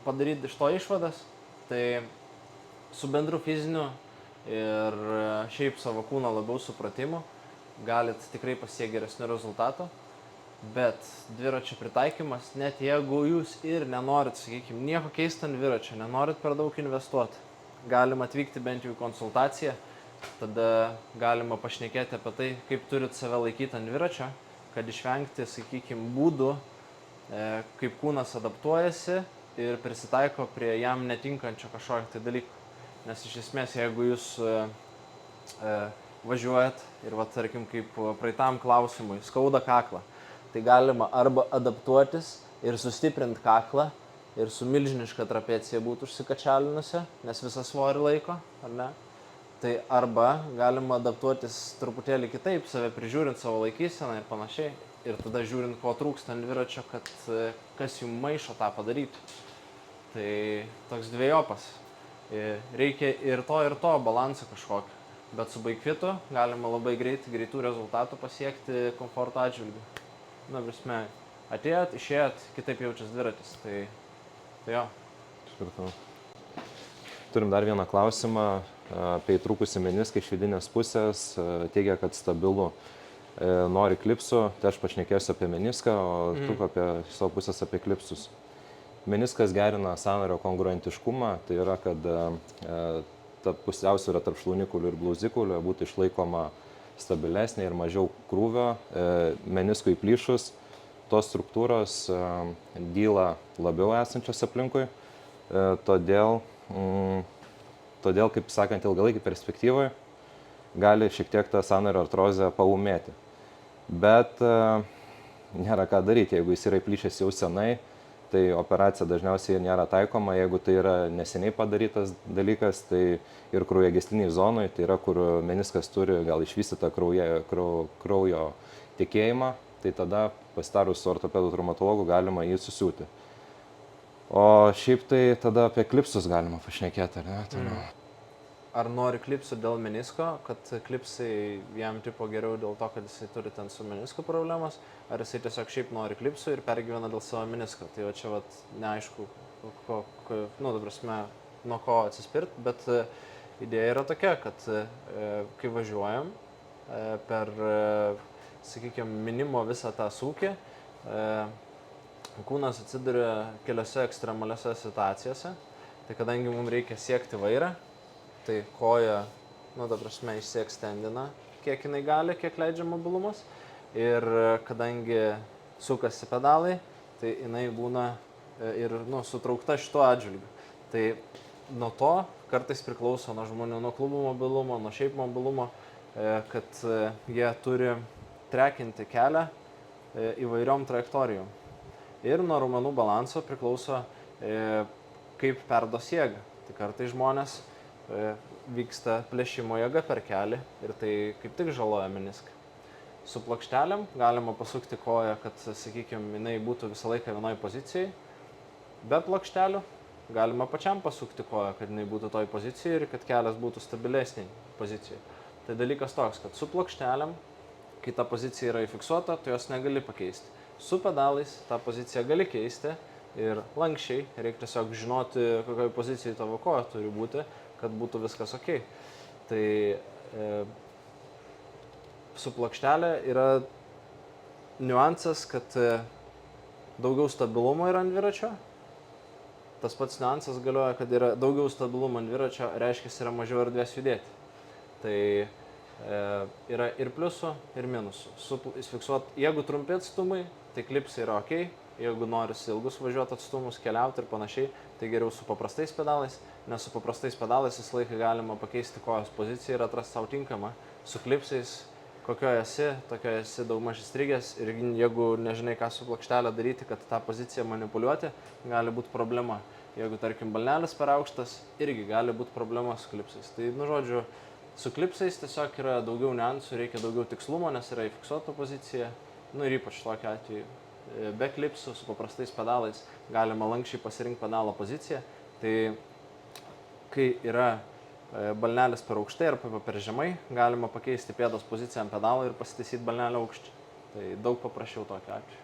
padaryti iš to išvadas, tai su bendru fiziniu ir šiaip savo kūno labiau supratimu galit tikrai pasiekti geresnių rezultatų. Bet dviračio pritaikymas, net jeigu jūs ir nenorit, sakykime, nieko keisti ant dviračio, nenorit per daug investuoti, galima atvykti bent jau į konsultaciją, tada galima pašnekėti apie tai, kaip turit save laikyti ant dviračio, kad išvengti, sakykime, būdų, kaip kūnas adaptuojasi ir prisitaiko prie jam netinkančio kažkokio tai dalyko. Nes iš esmės, jeigu jūs važiuojat ir, tarkim, kaip praeitam klausimui, skauda kaklą, tai galima arba adaptuotis ir sustiprinti kaklą ir su milžiniška trapecija būtų užsikačialinusi, nes visą svorį laiko, ar ne? Tai arba galima adaptuotis truputėlį kitaip, save prižiūrint savo laikyseną ir panašiai. Ir tada žiūrint, ko trūksta ant dviračio, kad kas jums maišo tą padaryti. Tai toks dviejopas. Reikia ir to balansą kažkokį. Bet su Bikefitu galima labai greitų rezultatų pasiekti komforto atžvilgiu. Prasme, atėjot, išėjot, kitaip jaučias dviratis, tai jo. Supratau. Turim dar vieną klausimą apie įtrūkusį meniską iš vidinės pusės, teigia, kad stabilu. Nori klipsų, tai aš pašnekėsiu apie meniską, o tu apie savo pusės apie klipsus. Meniskas gerina sąnario kongruentiškumą, tai yra, kad ta pusiausvyrą tarp šlaunikaulių ir blauzikaulių būtų išlaikoma stabilesnė ir mažiau krūvio. Meniskui plyšus tos struktūros dyla labiau esančios aplinkui, todėl, kaip sakant, ilgalaikį perspektyvoje gali šiek tiek tą sąnario artrozę paūmėti. Bet nėra ką daryti, jeigu jis yra įplyšęs jau senai, tai operacija dažniausiai nėra taikoma, jeigu tai yra neseniai padarytas dalykas, tai ir kraujagysliniai zonai, tai yra, kur meniskas turi gal išvystytą kraujo tekėjimą, tai tada pasitarus su ortopedų traumatologu galima jį susiūti. O šiaip tai tada apie klipsus galima pašnekėti, ar ne? Ar nori klipsų dėl menisko, kad klipsai jam tipo geriau dėl to, kad jisai turi ten su menisko problemas, ar jisai tiesiog šiaip nori klipsų ir pergyvena dėl savo menisko. Tai va čia vat neaišku, nuo ko atsispirt, bet idėja yra tokia, kad kai važiuojam per, sakykime, minimo visą tą sūkį, kūnas atsiduria keliose ekstremaliose situacijose, tai kadangi mums reikia siekti vairą, tai koja, išsiekstendina, kiek jinai gali, kiek leidžia mobilumas. Ir kadangi sukasi pedalai, tai jinai būna ir sutraukta šituo atžvilgiu. Tai nuo to kartais priklauso nuo žmonių, nuo klubų mobilumo, nuo šiaip mobilumo, kad jie turi trekinti kelią įvairiom trajektorijom. Ir nuo raumenų balanso priklauso, kaip perduos jėgą. Tai kartais žmonės vyksta plėšimo jėga per kelį ir tai kaip tik žaloja meniską. Su plokštelėm galima pasukti koją, kad, sakykime, jinai būtų visą laiką vienoj pozicijai. Be plokštelių galima pačiam pasukti koją, kad jinai būtų toj pozicijai ir kad kelias būtų stabilesniai pozicijai. Tai dalykas toks, kad su plokštelėm, kai ta pozicija yra įfiksuota, tu jos negali pakeisti. Su pedalais tą poziciją gali keisti ir lankščiai, reikia tiesiog žinoti, kokioje pozicijoje tavo koja turi būti, kad būtų viskas ok. Tai su plokštelė yra niuansas, kad daugiau stabilumo yra ant dviračio. Tas pats niuansas galioja, kad yra daugiau stabilumo ant dviračio, reiškia, yra mažiau erdvės judėti. Tai yra ir pliusų, ir minusų. Jeigu trumpi atstumai, tai klipsai yra ok. Jeigu norisi ilgus važiuoti atstumus, keliauti ir panašiai, tai geriau su paprastais pedalais, nes su paprastais pedalais visą laiką galima pakeisti kojos poziciją ir atrasti savo tinkamą. Su klipsais, kokioje esi, tokioje esi daugmaž įstrigęs ir jeigu nežinai, ką su plokštelė daryti, kad tą poziciją manipuliuoti, gali būti problema. Jeigu, tarkim, balnelis per aukštas, irgi gali būti problema su klipsais. Tai, žodžiu, su klipsais tiesiog yra daugiau niuansų, reikia daugiau tikslumo, nes yra įfiksuota pozicija. Ir ypač tokiu atveju. Be klipsų, su paprastais pedalais galima lankščiai pasirinkti pedalo poziciją. Tai kai yra balnelis per aukštai ar per žemai, galima pakeisti pėdos poziciją ant pedalo ir pasitaisyti balnelio aukštį. Tai daug paprasčiau tokiu atveju.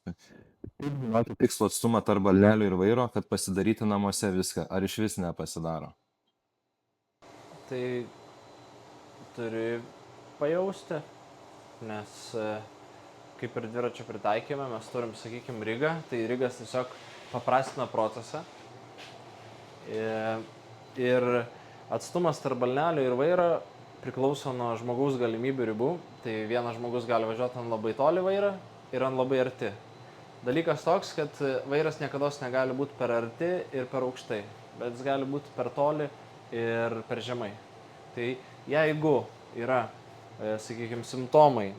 Kaip žinoti tikslų atstumą tarp balnelio ir vairo, kad pasidaryti namuose viską, ar iš vis nepasidaro? Tai turi pajausti, nes kaip ir dviračio pritaikėme, mes turim, sakykime, rigą, tai rigas tiesiog paprastina procesą. Ir atstumas tarp balnelio ir vairo priklauso nuo žmogaus galimybių ribų. Tai vienas žmogus gali važiuoti ant labai toli vairą ir ant labai arti. Dalykas toks, kad vairas niekados negali būti per arti ir per aukštai, bet jis gali būti per toli ir per žemai. Tai jeigu yra, sakykime, simptomai,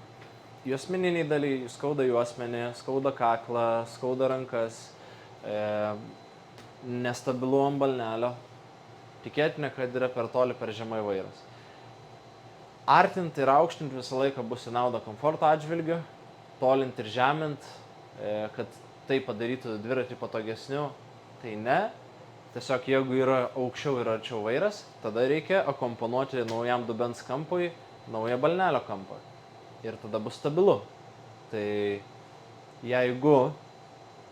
juosmeniniai dalykai, skauda juosmenį, skauda kaklą, skauda rankas, nestabilu ant balnelio, tikėtina, kad yra per toli, per žemai vairas. Artinti ir aukštinti visą laiką bus į naudą komforto atžvilgiu, tolinti ir žemint, kad tai padarytų dviratį patogesniu, tai ne. Tiesiog jeigu yra aukščiau ir arčiau vairas, tada reikia akomponuoti naujam dubens kampui naują balnelio kampą. Ir tada bus stabilu. Tai jeigu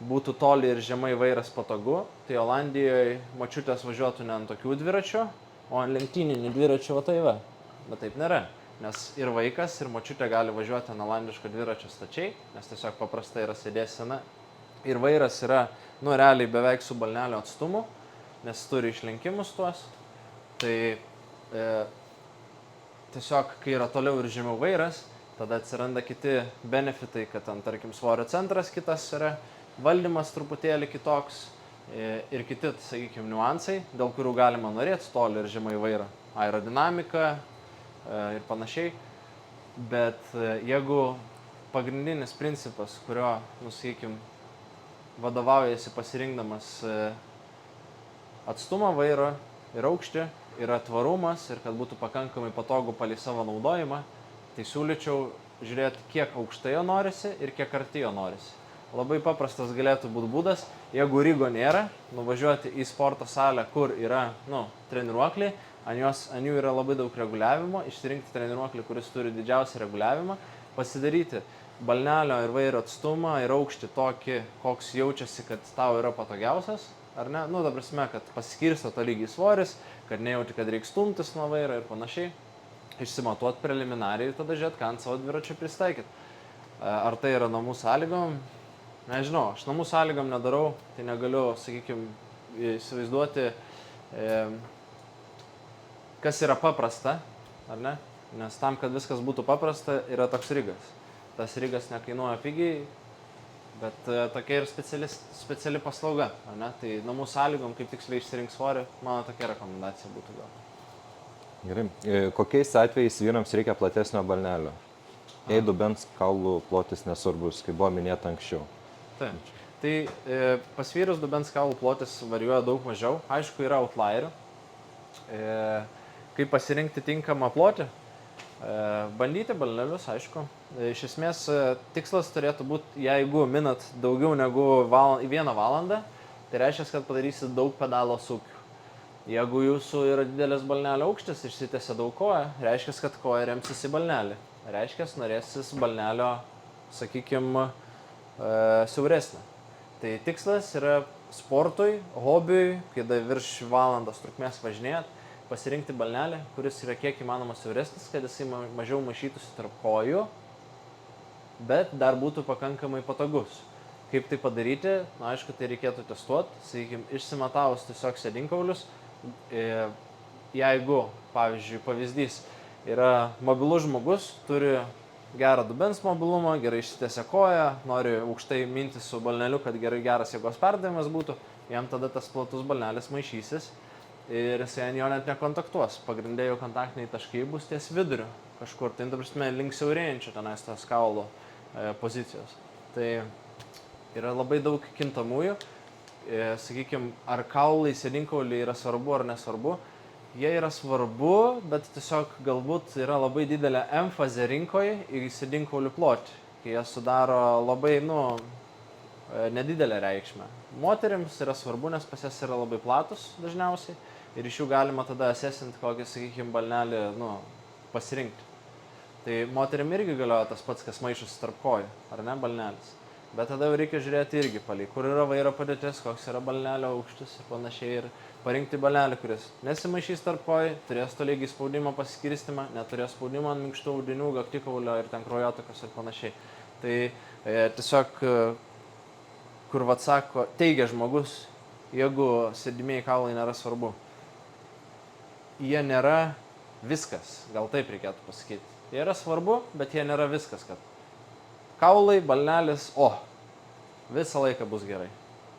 būtų toli ir žemai vairas patogu, tai Olandijoje močiutės važiuotų ne ant tokių dviračių, o ant lenktyninių dviračių va. Bet taip nėra, nes ir vaikas, ir močiutė gali važiuoti ant olandiško dviračio stačiai, nes tiesiog paprastai yra sėdėsena. Ir vairas yra, realiai beveik su balnelio atstumu, nes turi išlenkimus tuos. Tai tiesiog, kai yra toliau ir žemiau vairas, tada atsiranda kiti benefitai, kad ten, tarkim, svorio centras kitas yra, valdymas truputėlį kitoks ir kiti, sakykime, niuansai, dėl kurių galima norėti toli ir žemai vairą, aerodinamika ir panašiai. Bet jeigu pagrindinis principas, kurio, sakykime, vadovaujasi pasirinkdamas atstumą vairo ir aukštį, yra tvarumas ir kad būtų pakankamai patogu palei savo naudojimą, tai siūlyčiau žiūrėti, kiek aukštai jo norisi ir kiek arti jo norisi. Labai paprastas galėtų būti būdas, jeigu rygo nėra, nuvažiuoti į sporto salę, kur yra treniruokliai, ant jų yra labai daug reguliavimo, išsirinkti treniruoklį, kuris turi didžiausią reguliavimą, pasidaryti balnelio ir vairo atstumą ir aukštį tokį, koks jaučiasi, kad tau yra patogiausias, ar ne? Ta prasme, kad pasiskirsto tolygiai svoris, kad nejauti, kad reikia stumtis nuo vairo ir panašiai. Išsimatuoti preliminariai ir tada žiūrėti, ką ant savo dviračio pristaikyti. Ar tai yra namų sąlygom? Nežinau, aš namų sąlygom nedarau, tai negaliu, sakykime, įsivaizduoti, kas yra paprasta, ar ne? Nes tam, kad viskas būtų paprasta, yra toks rigas. Tas rigas nekainuoja pigiai, bet tokia ir speciali paslauga, ar ne? Tai namų sąlygom, kaip tiksliai išsirink svorį, mano tokia rekomendacija būtų gal. Gerai. Kokiais atvejais vyrams reikia platesnio balnelio? Jei dubens kaulų plotis nesvarbus, kaip buvo minėta anksčiau. Taip. Tai pas vyrus dubens kaulų plotis varijuoja daug mažiau. Aišku, yra outlierių. Kaip pasirinkti tinkamą plotį? Bandyti balnelius, aišku. Iš esmės, tikslas turėtų būti, jeigu minat daugiau negu 1 valandą, tai reiškia, kad padarysit daug pedalo sūkių. Jeigu jūsų yra didelis balnelio aukštis, išsitęsia daug koja, reiškia, kad koja remsis į balnelį. Reiškia, norėsis balnelio, sakykime, siauresnė. Tai tikslas yra sportui, hobiui, kai virš valandos trukmės važinėjat, pasirinkti balnelį, kuris yra kiek įmanoma siauresnis, kad jisai mažiau maišytųsi tarp kojų, bet dar būtų pakankamai patogus. Kaip tai padaryti? Aišku, tai reikėtų testuoti, sakykime, išsimatavus tiesiog sėdinkaulius. Jeigu, pavyzdžiui, pavyzdys, yra mobilus žmogus, turi gerą dubens mobilumą, gerai išsitęsia koją, nori aukštai minti su balneliu, kad geras jėgos perdavimas būtų, jam tada tas platus balnelis maišysis ir jisai ant jo net nekontaktuos. Pagrindė jo kontaktiniai taškai bus ties viduriu kažkur, tai prasme link siaurėjančio tenais tos kaulo pozicijos. Tai yra labai daug kintamųjų. Sakykime, ar kaulai sėdinkauliai yra svarbu ar nesvarbu. Jie yra svarbu, bet tiesiog galbūt yra labai didelė emfazė rinkoje į sėdinkaulių plotį, kai jie sudaro labai, nedidelę reikšmę. Moterims yra svarbu, nes pas jas yra labai platus dažniausiai ir iš jų galima tada asesinti kokį, sakykime, balnelį, pasirinkti. Tai moterim irgi galioja tas pats, kas maišosi tarp kojų, ar ne, balnelis. Bet tada jau reikia žiūrėti irgi palei, kur yra vairo padėtis, koks yra balnelio aukštis ir panašiai. Ir parinkti balnelį, kuris nesimaišys tarp kojų, turės tolygiai spaudimo pasiskirstimą, neturės spaudimo ant minkštų audinių, gaktikaulio ir ten kraujotakos ir panašiai. Tai tiesiog, kur sako, teigia žmogus, jeigu sėdimieji kaulai nėra svarbu. Jie nėra viskas, gal taip reikėtų pasakyti. Jie yra svarbu, bet jie nėra viskas, kad kaulai, balnelis, visą laiką bus gerai.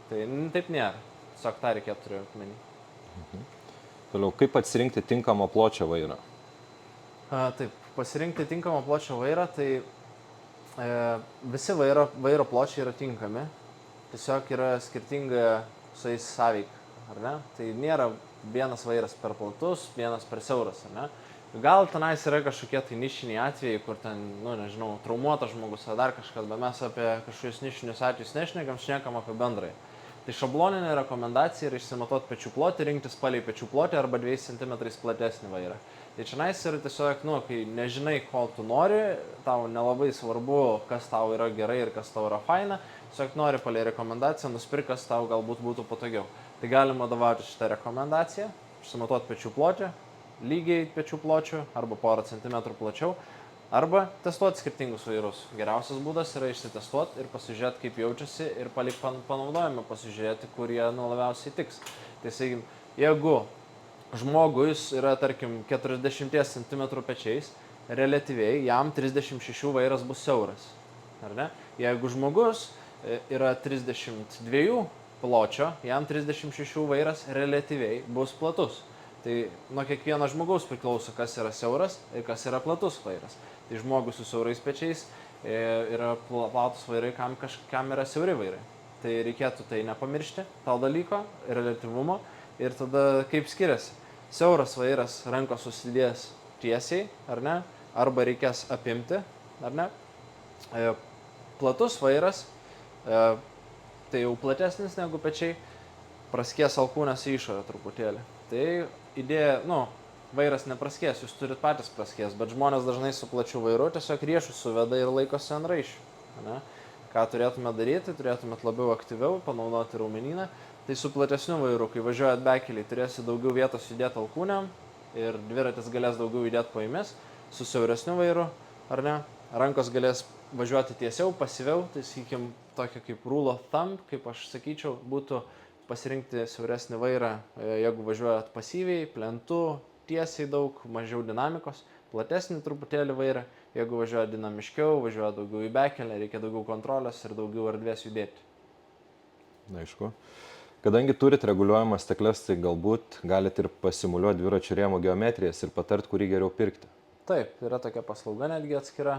Tai taip nėra. Tiesiog tą reikėtų turėti omeny. Toliau, kaip atsirinkti tinkamą pločio vairą? Taip, pasirinkti tinkamą pločio vairą, tai visi vairo pločiai yra tinkami. Tiesiog yra skirtinga su jais sąveika, ar ne? Tai nėra vienas vairas per platus, vienas per siauras, ar ne? Gal tenais yra kažkokie tai nišiniai atvejai, kur ten, nežinau, traumuotas žmogus ar dar kažkas, bet mes apie kažkokius nišinius atvejus šnekam apie bendrai. Tai šabloninė rekomendacija yra išsimatuoti pečių plotį, rinktis palei pečių plotį arba 2 cm platesnį vairą. Tai čionais yra tiesiog, kai nežinai, ko tu nori, tau nelabai svarbu, kas tau yra gerai ir kas tau yra faina, tiesiog nori palei rekomendaciją, nusipirk, kas tau galbūt būtų patogiau. Tai galima vadovauti šitą rekomendaciją, išsimatuoti pečių plotį, lygiai pečių pločių arba porą centimetrų plačiau, arba testuoti skirtingus vairus. Geriausias būdas yra išsitestuoti ir pasižiūrėti, kaip jaučiasi ir palikti panaudojimą, pasižiūrėti, kur jie labiausiai tiks. Tai sakykime, jeigu žmogus yra, tarkim, 40 cm pečiais, relatyviai jam 36 vairas bus siauras. Ar ne? Jeigu žmogus yra 32 pločio, jam 36 vairas relatyviai bus platus. Tai nuo kiekvieno žmogaus priklauso, kas yra siauras ir kas yra platus vairas. Tai žmogus su siaurais pečiais yra platus vairai, kam yra siauri vairai. Tai reikėtų tai nepamiršti, to dalyko, relatyvumo. Ir tada kaip skiriasi. Siauras vairas rankos susidės tiesiai, ar ne? Arba reikės apimti, ar ne? Platus vairas, tai jau platesnis negu pečiai, praskės alkūnės į išorę truputėlį. Tai idėja, vairas nepraskės, jūs turit patys praskės, bet žmonės dažnai su plačiu vairu tiesiog riešus suveda ir laikosi ant raiščių. Ką turėtume daryti, turėtumėt labiau aktyviau panaudoti raumenyną. Tai su platesniu vairu, kai važiuojat bekeliai, turėsi daugiau vietos judėti alkūnėm ir dviratis galės daugiau judėti paėmis. Su siauresniu vairu, ar ne, rankos galės važiuoti tiesiau, pasyviau, tai sakykim, tokia kaip rule of thumb, kaip aš sakyčiau, būtų pasirinkti siauresnį vairą, jeigu važiuojat pasyviai, plentu, tiesiai daug, mažiau dinamikos, platesnį truputėlį vairą, jeigu važiuoja dinamiškiau, važiuoja daugiau į bekelę, reikia daugiau kontrolės ir daugiau erdvės judėti. Aišku. Kadangi turit reguliuojamas stekles, tai galbūt galite ir pasimuliuoti dviračių rėmų geometrijas ir patart, kurį geriau pirkti. Taip, yra tokia paslauga netgi atskira.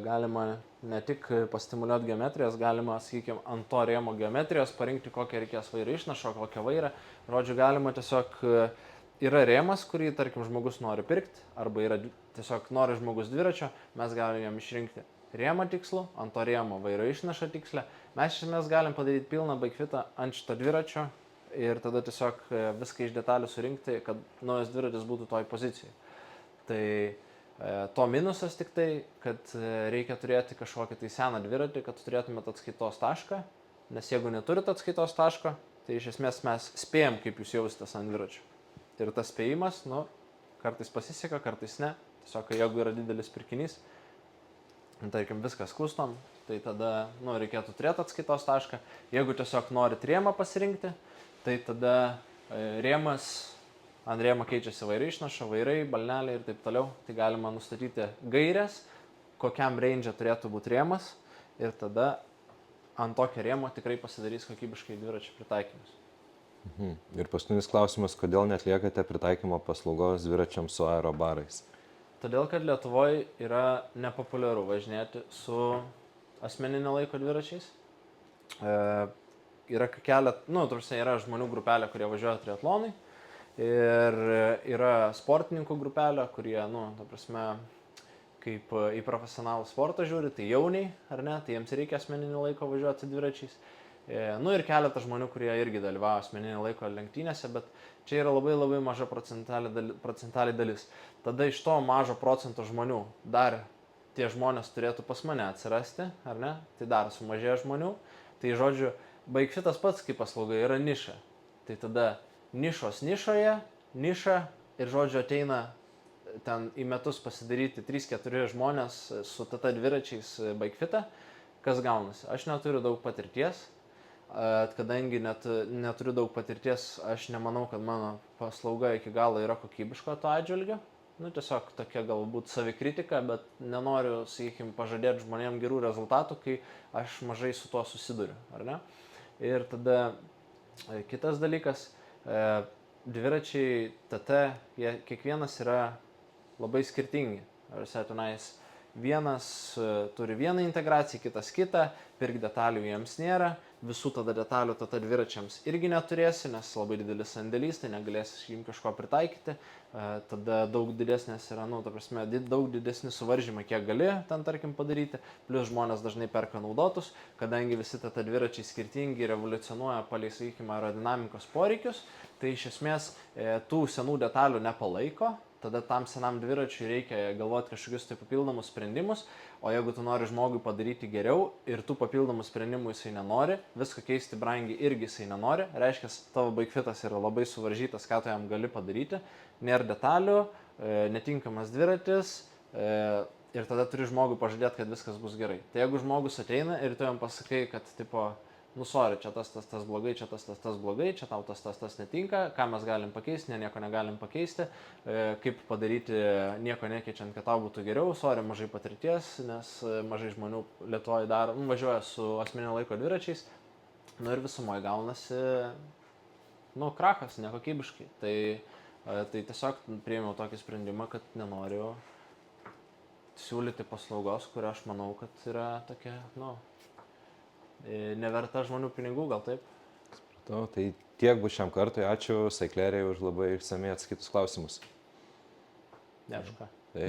Galima ne tik pastimuliuoti geometrijas, galima, sakykime, ant to rėmo geometrijos parinkti, kokią reikės vairą išnašo, kokią vairą. Žodžiu, galima tiesiog, yra rėmas, kurį, tarkim, žmogus nori pirkti, arba yra tiesiog nori žmogus dviračio, mes galime jam išrinkti rėmą tikslų, ant to rėmo vairo išnašą tikslę. Mes galim padaryti pilną bikefitą ant šito dviračio ir tada tiesiog viską iš detalių surinkti, kad naujas dviratis būtų toj pozicijai. Tai to minusas tik tai, kad reikia turėti kažkokį tai seną dviratį, kad turėtumėt atskaitos tašką, nes jeigu neturit atskaitos taško, tai iš esmės mes spėjam, kaip jūs jausitės ant dviračio. Ir tas spėjimas, kartais pasiseka, kartais ne. Tiesiog, jeigu yra didelis pirkinys, tarkim, viskas kustom, tai tada reikėtų turėti atskaitos tašką. Jeigu tiesiog norit rėmą pasirinkti, tai tada ant rėmo keičiasi vairai išnaša, vairai, balneliai ir taip toliau. Tai galima nustatyti gairės, kokiam range turėtų būti rėmas ir tada ant tokio rėmo tikrai pasidarys kokybiškai dviračių pritaikymus. Ir paskutinis klausimas, kodėl netliekate pritaikymo paslaugos dviračiams su aerobarais? Todėl, kad Lietuvoje yra nepopuliaru važinėti su asmeninio laiko dviračiais. Yra yra žmonių grupelė, kurie važiuoja triatlonai. Ir yra sportininkų grupelė, kurie, kaip į profesionalų sportą žiūri, tai jauniai, ar ne, tai jiems reikia asmeninį laiko važiuoti dviračiais. Ir keletą žmonių, kurie irgi dalyvauja asmeninį laiko lenktynėse, bet čia yra labai labai maža procentaliai dalis. Tada iš to mažo procento žmonių dar tie žmonės turėtų pas mane atsirasti, ar ne, tai dar sumažėja žmonių. Tai žodžiu, bikefitas pats kaip paslauga yra niša. Tai tada nišos nišoje, niša ir žodžiu ateina ten į metus pasidaryti 3-4 žmonės su tata dviračiais bikefitą, kas gaunasi. Aš neturiu daug patirties, kadangi neturiu daug patirties, aš nemanau, kad mano paslauga iki galo yra kokybiško to atžvilgio. Tiesiog tokia galbūt savikritika, bet nenoriu, sakykime, pažadėti žmonėms gerų rezultatų, kai aš mažai su tuo susiduriu, ar ne? Ir tada kitas dalykas, dviračiai TT, jie kiekvienas yra labai skirtingi. Vienas turi vieną integraciją, kitas kitą, pirk detalių jiems nėra, visų tada detalių tada dviračiams irgi neturėsi, nes labai didelis sandėlys, tai negalėsi jums kažko pritaikyti, tada daug didesnės yra, daug didesni suvaržymai, kiek gali ten, tarkim, padaryti, plus žmonės dažnai perka naudotus, kadangi visi tada dviračiai skirtingi revoliucionuoja palei, sakykime, aerodinamikos poreikius, tai iš esmės tų senų detalių nepalaiko. Tada tam senam dviračiui reikia galvoti kažkokius tai papildomus sprendimus, o jeigu tu nori žmogui padaryti geriau ir tų papildomų sprendimų jisai nenori, viską keisti brangiai irgi jisai nenori, reiškia, tavo bikefitas yra labai suvaržytas, ką tu jam gali padaryti, nėra detalių, netinkamas dviratis ir tada turi žmogui pažadėti, kad viskas bus gerai. Tai jeigu žmogus ateina ir tu jam pasakai, kad nu, sorry, čia tas blogai, čia tas blogai, čia tau tas netinka, ką mes galim pakeisti, nieko negalim pakeisti, kaip padaryti nieko nekeičiant, kad tau būtų geriau, sorry, mažai patirties, nes mažai žmonių Lietuvoje daro, važiuoja su asmeninio laiko dviračiais, nu ir visumoje gaunasi, nu, krachas, nekokybiškai. Tai tiesiog priėmiau tokį sprendimą, kad nenoriu siūlyti paslaugos, kurio aš manau, kad yra tokia, nu, neverta žmonių pinigų, gal taip? Tai tiek bus šiam kartui. Ačiū Cycleriai už labai išsamiai atsakytus klausimus. Ne, už ką. Tai